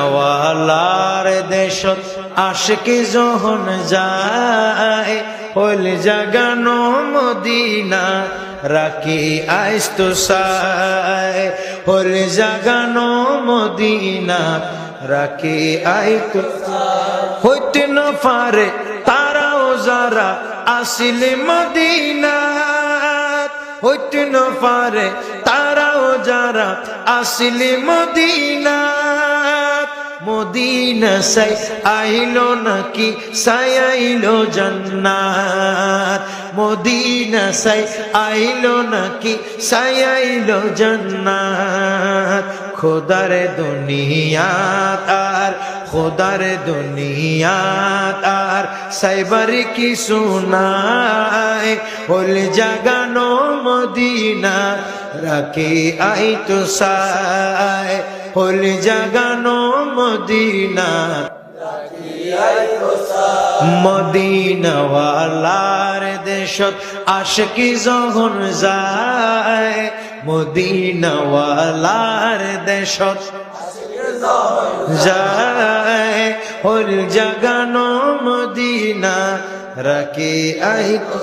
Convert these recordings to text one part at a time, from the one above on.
মদিনাওয়ালার দেশত আশিকি যখন যায় হল জাগানো মদিনা রাখি আইস্ত সায় হল জাগানো মদিনা রাখি আইতো হইতে ন পারে তারাও যারা আসিলে মদিনা হইতে ন পারে তারাও যারা আসিলে মদিনা মদিনা সাই আইলো নাকি সাই আইলো জান্নাত মদিনা সাই আইলো নাকি সাই আইলো জান্নাত খোদার দুনিয়াত আর খোদার দুনিয়াত আর সাইবার কি সুনায় হল জাগানো মদিনা রাখি আইতো সায় হল জাগানো মদিনা মদিনাওয়ালার দেশত আশিকি যখন যায় মদিনাওয়ালার দেশত যায় হল জাগানো মদিনা রাখি আইতো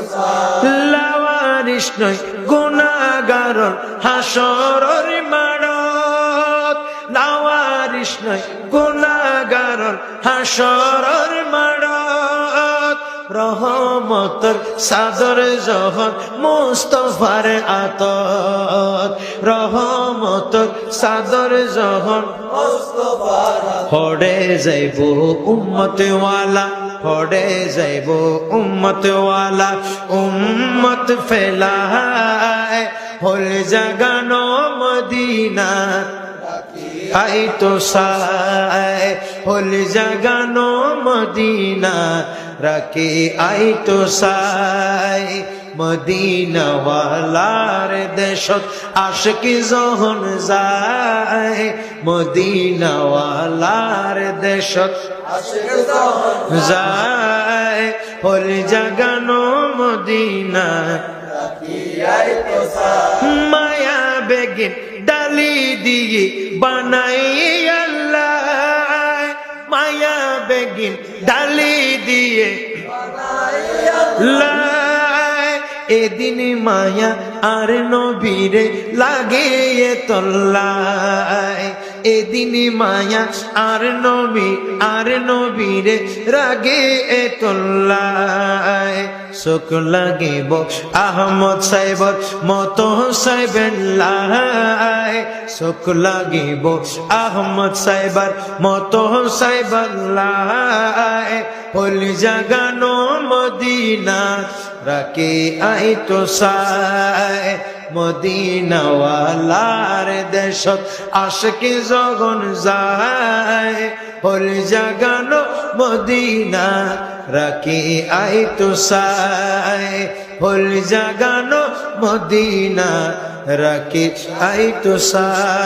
লাওয়ারিস নয় গুনাহগার হাসরের মাঠত লাওয়ারিস নয় গুনাহগার হাসরের মাঠত রহমতের সাদর যখন মুস্তাফার আতত রহমতের সাদর যখন মুস্তাফার হড়ে যাইব উম্মতওয়ালা হড়ে যাইব উম্মতওয়ালা উম্মত ফেলায় হল জাগানো মদিনা আইতো সায় হল জাগানো মদিনা রাখি আইতো সায় মদিনাওয়ালার দেশত আশিকি যখন যায় মদিনাওয়ালার দেশত আশিকি যখন যায় হল জাগানো মদিনা রাখি আইতো সায় মায়া বেগিন ডালি দিয়ে বানাই আল্লাহ মায়া বেগিন ডালি দিয়ে বানাই এদিন মায়া আর নবীরে লাগে তল্লায় এদিন মায়া আর নবীরে রাগে তল্লায় শোক লাগিব আহমদ সাহেবর মতো সাহেবেল্লায় শোক লাগিব আহমদ সাহেবার মতো সাহেবাল্লায় হল জাগানো মদিনা রাখি আইতো সায় মদিনাওয়ালার দেশত আশিকি যখন যায় হল জাগানো মদিনা রাখি আইতো সায় হল জাগানো মদিনা রাখি আইতো সায়।